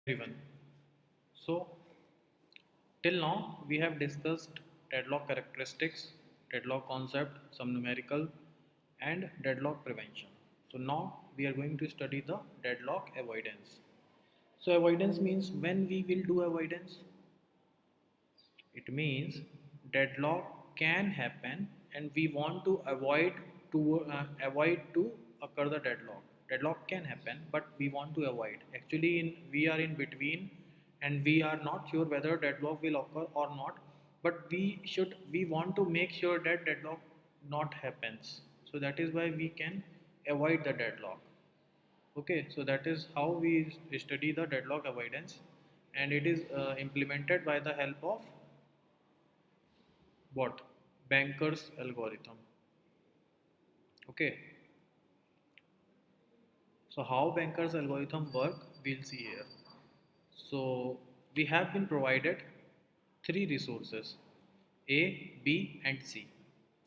Everyone. So, till now we have discussed deadlock characteristics, deadlock concept, some numerical, and deadlock prevention. So, now we are going to study the deadlock avoidance. So, avoidance means when we will do avoidance, it means deadlock can happen, and we want to avoid to occur the deadlock. Deadlock can happen, but we want to avoid. Actually, we are in between, and we are not sure whether deadlock will occur or not. But we want to make sure that deadlock not happens. So that is why we can avoid the deadlock. Okay, so that is how we study the deadlock avoidance, and it is implemented by the help of what? Banker's algorithm. Okay, so how Banker's algorithm work, we'll see here. So we have been provided three resources, A, B and C.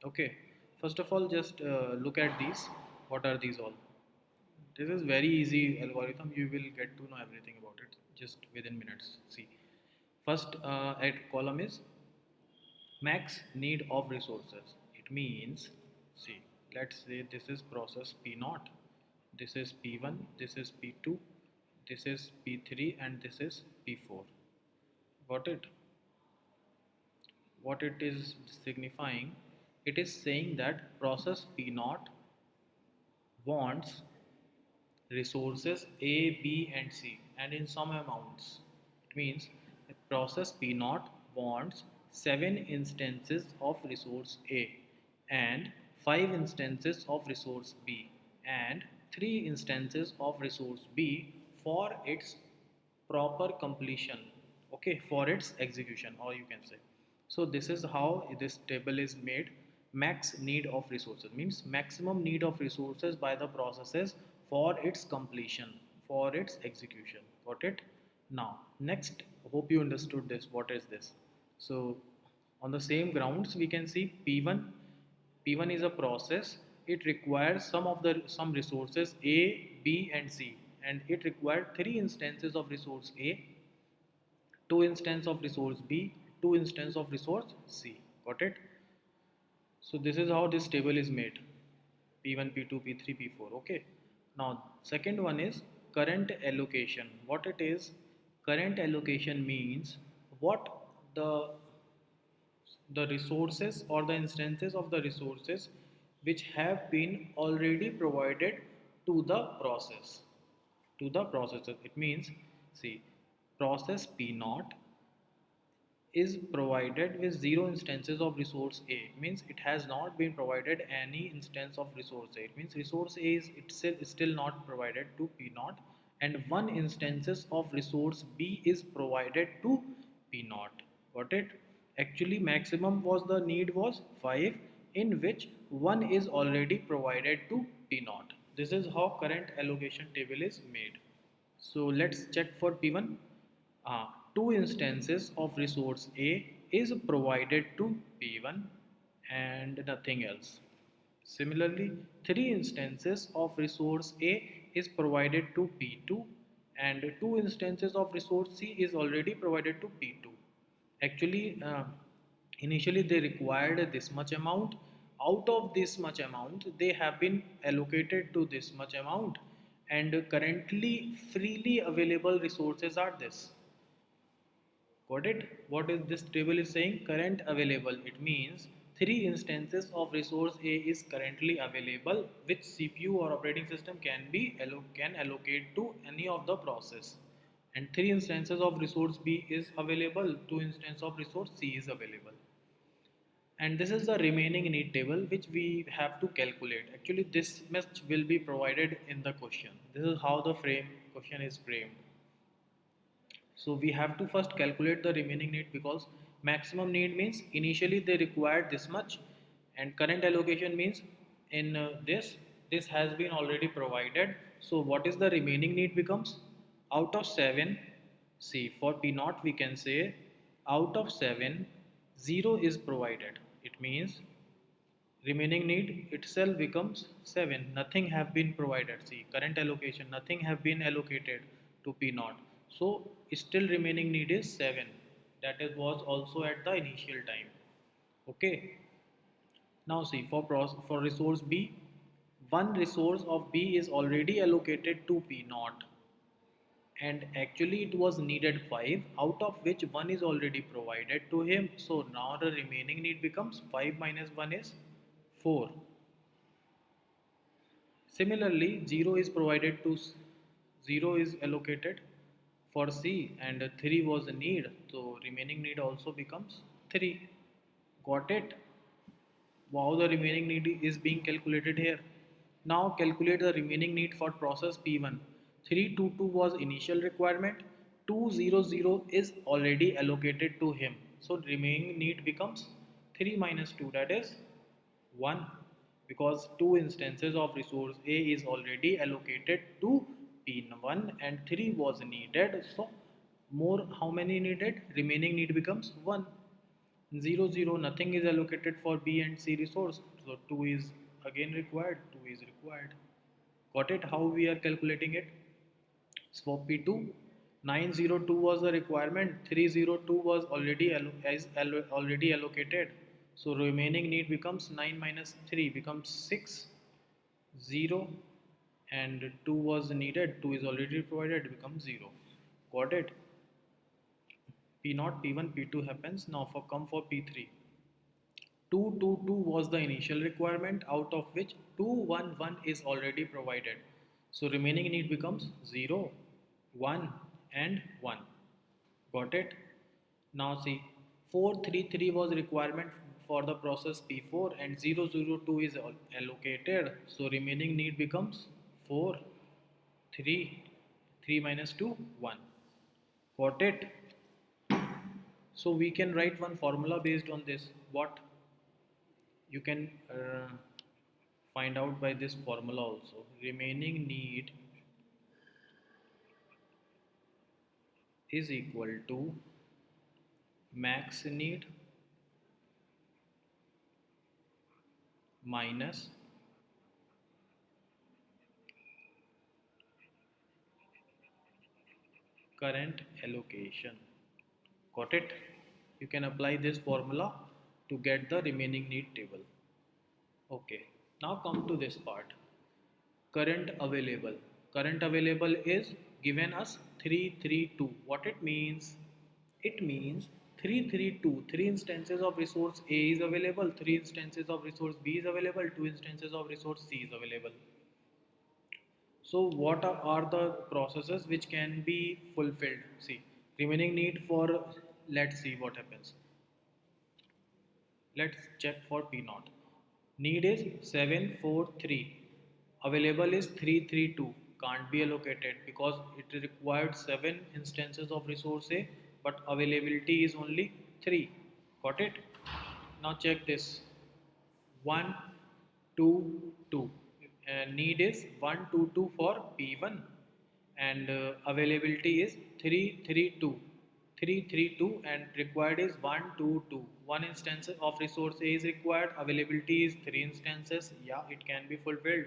Okay, first of all, just look at these. What are these all? This is very easy algorithm. You will get to know everything about it just within minutes. See, first at column is max need of resources. It means, see, let's say this is process P naught, this is P1, this is P2, this is P3, and this is P4. Got it? What it is signifying? It is saying that process P naught wants resources A, B, and C, and in some amounts. It means a process P naught wants 7 instances of resource A and 5 instances of resource B and 3 instances of resource B for its proper completion, okay, for its execution, or you can say. So this is how this table is made. Max need of resources means maximum need of resources by the processes for its completion, for its execution. Got it? Now next, hope you understood this. What is this? So on the same grounds we can see P1. P1 is a process. It requires some resources A, B and C, and it required three instances of resource A, two instances of resource B, two instances of resource C. Got it? So this is how this table is made. P1, P2, P3, P4. Okay. Now second one is current allocation. What it is? Current allocation means what the the resources or the instances of the resources which have been already provided to the process, to the processor. It means, see, process P naught is provided with zero instances of resource A. Means it has not been provided any instance of resource A. It means resource A is itself still not provided to P naught, and one instances of resource B is provided to P naught. Got it? Actually, maximum was the need was 5, in which one is already provided to P naught. This is how current allocation table is made. So let's check for P1. Two instances of resource A is provided to P1 and nothing else. Similarly, three instances of resource A is provided to P2 and two instances of resource C is already provided to P2. Actually, initially they required this much amount. Out of this much amount, they have been allocated to this much amount, and currently freely available resources are this. Got it? What is this table is saying? Current available. It means three instances of resource A is currently available, which CPU or operating system can allocate to any of the process. And three instances of resource B is available, two instances of resource C is available. And this is the remaining need table which we have to calculate. Actually, this much will be provided in the question. This is how the frame question is framed. So we have to first calculate the remaining need, because maximum need means initially they required this much, and current allocation means in this has been already provided. So what is the remaining need becomes? Out of 7, see, for P naught we can say out of 7, 0 is provided. It means remaining need itself becomes 7. Nothing have been provided. See, current allocation, nothing have been allocated to P naught. So still remaining need is 7. That is was also at the initial time. Okay. Now see for resource B, one resource of B is already allocated to P naught, and actually it was needed 5, out of which 1 is already provided to him. So now the remaining need becomes 5 minus 1 is 4. Similarly, 0 is provided to 0 is allocated for C, and 3 was the need, so remaining need also becomes 3. Got it? Wow, the remaining need is being calculated here. Now calculate the remaining need for process P1. 322 was initial requirement, 200 is already allocated to him. So remaining need becomes 3 minus 2, that is 1, because two instances of resource A is already allocated to P1 and 3 was needed. So more, how many needed? Remaining need becomes 1. 0 0, nothing is allocated for B and C resource, so 2 is again required. 2 is required. Got it? How we are calculating it? So for P2, 902 was the requirement, 302 was already allocated, so remaining need becomes 9 minus 3 becomes 6. 0 and 2 was needed, 2 is already provided, becomes 0. Got it? P naught, P1, P2 happens. Now for come for P3. 222 was the initial requirement, out of which 211 is already provided. So remaining need becomes 0, 1 and 1. Got it? Now see, 433 was requirement for the process P4 and 002 is allocated. So remaining need becomes 4, 3, 3 minus 2, 1. Got it? So we can write one formula based on this. What? You can find out by this formula also. Remaining need is equal to max need minus current allocation. Got it? You can apply this formula to get the remaining need table. Okay, now come to this part. Current available. Current available is given us 332. What it means? It means 332. Three instances of resource A is available, three instances of resource B is available, two instances of resource C is available. So what are the processes which can be fulfilled? See, remaining need for, let's see what happens. Let's check for P naught. Need is 743. Available is 332. Can't be allocated because it required 7 instances of resource A, but availability is only 3. Got it? Now check this. 1, 2, 2. Need is 1, 2, 2 for P1 and availability is 332. 332 and required is 1 2 2. One instance of resource A is required, availability is 3 instances, yeah, it can be fulfilled.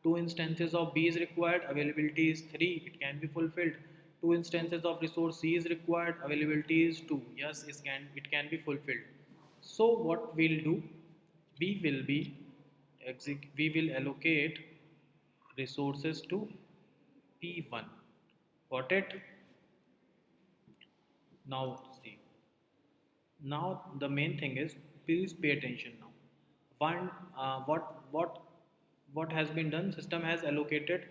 Two instances of B is required, availability is 3, it can be fulfilled. Two instances of resource C is required, availability is 2, yes, it can be fulfilled. So what we'll do, we will be we will allocate resources to P1. Got it? Now see, now the main thing is, please pay attention now. One, what has been done? System has allocated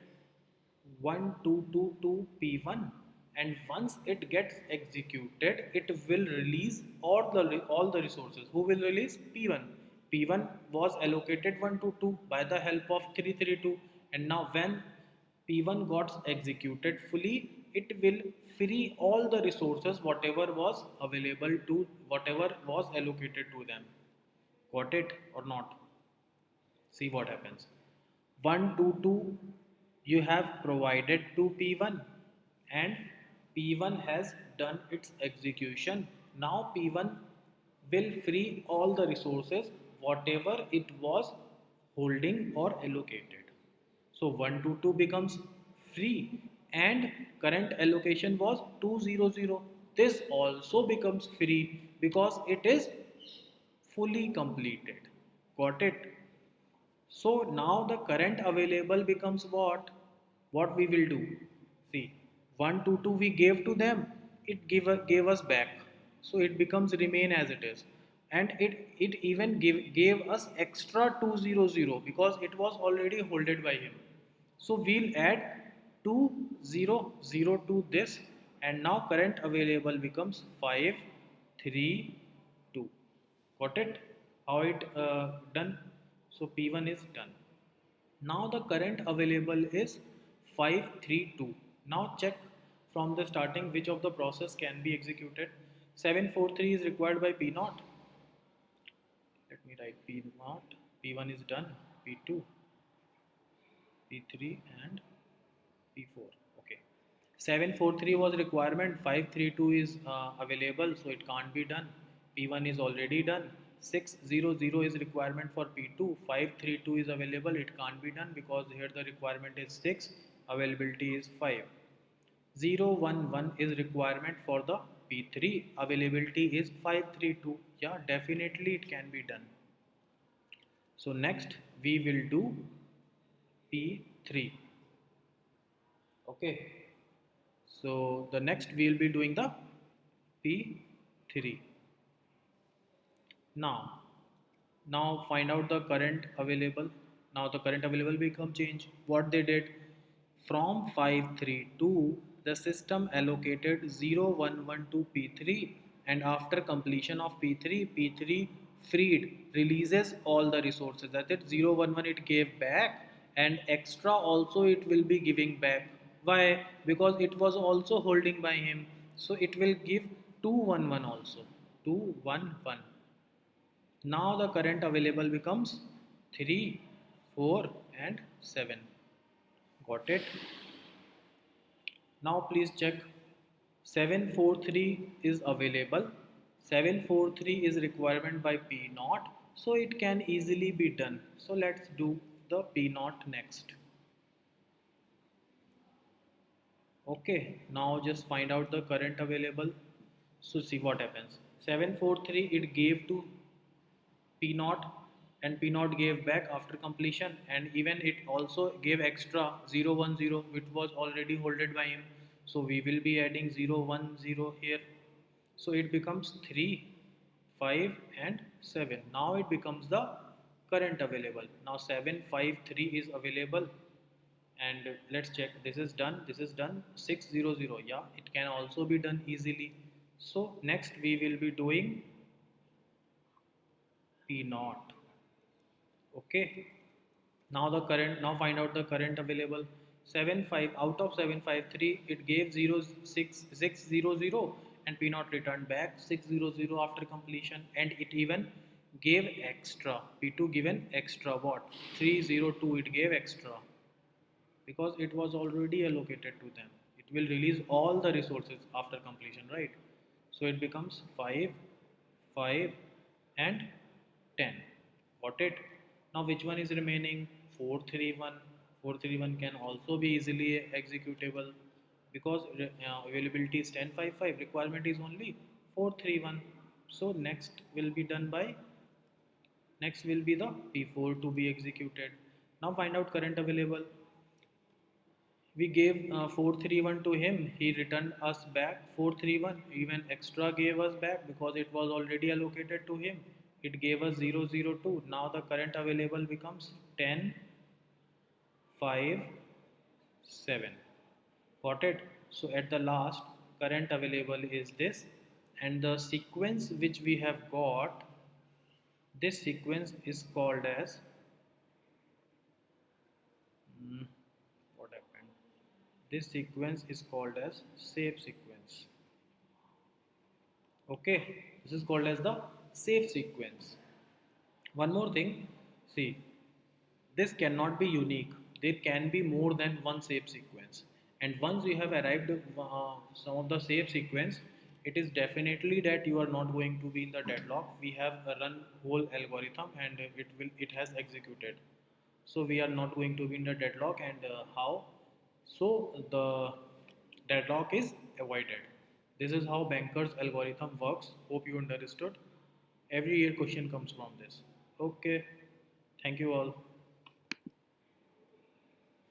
1 2 2 to P1, and once it gets executed, it will release all the resources. Who will release? P1. P1 was allocated 1 to 2 by the help of 332, and now when P1 got executed fully, it will free all the resources whatever was available to whatever was allocated to them. Got it or not? See what happens. 1 2 2 you have provided to P1 and P1 has done its execution. Now P1 will free all the resources whatever it was holding or allocated. So 1 to 2 becomes free and current allocation was 200. This also becomes free because it is fully completed. Got it? So now the current available becomes what? What we will do? See, 122 we gave to them, it gave us back. So it becomes remain as it is. And it even gave us extra 200 because it was already holded by him. So we'll add 200 to this, and now current available becomes 532. Got it? How it done? So P1 is done. Now the current available is 532. Now check from the starting which of the process can be executed. 743 is required by P 0. Let me write P 0. P1 is done. P2, P3 and P4. Okay. 743 was requirement. 532 is available, so it can't be done. P1 is already done. 600 is requirement for P2. 532 is available. It can't be done because here the requirement is 6. Availability is 5. 011 is requirement for the P3. Availability is 532. Yeah, definitely it can be done. So next we will do P3. Okay. So the next we will be doing the P3. Now, now find out the current available. Now the current available become change. What they did from 532, the system allocated 011 to P3, and after completion of P3, P3 freed releases all the resources. That is 011 it gave back, and extra also it will be giving back. Why? Because it was also holding by him, so it will give 211 also. 211. Now the current available becomes 3, 4 and 7. Got it? Now please check. 743 is available. 743 is requirement by P naught, so it can easily be done. So let's do the P naught next. Okay, now just find out the current available. So see what happens. 743 it gave to P naught, and P naught gave back after completion, and even it also gave extra 010 which was already holded by him. So we will be adding 010 here. So it becomes 3, 5 and 7. Now it becomes the current available. Now 753 is available, and let's check, this is done, this is done. 600, yeah, it can also be done easily. So next we will be doing P naught. Okay. Now the current, now find out the current available. 75 out of 753 it gave 06600, and P naught returned back 600 after completion, and it even gave extra. P2 given extra what? 302 it gave extra because it was already allocated to them. It will release all the resources after completion, right? So it becomes 5, 5 and 10. Got it? Now which one is remaining? 431. 431 can also be easily executable because availability is 1055. Requirement is only 431. So next will be the P4 to be executed. Now find out current available. We gave 431 to him, he returned us back 431, even extra gave us back because it was already allocated to him. It gave us 002. Now the current available becomes 10, 5, 7. Got it? So at the last, current available is this, and the sequence which we have got, this sequence is called as what happened? This sequence is called as safe sequence. Okay, this is called as the safe sequence. One more thing, see, this cannot be unique. There can be more than one safe sequence. And once you have arrived some of the safe sequence, it is definitely that you are not going to be in the deadlock. We have run whole algorithm and it has executed. So we are not going to be in the deadlock. And how? So the deadlock is avoided. This is how bankers algorithm works. Hope you understood. Every year question comes from this. Okay, thank you all.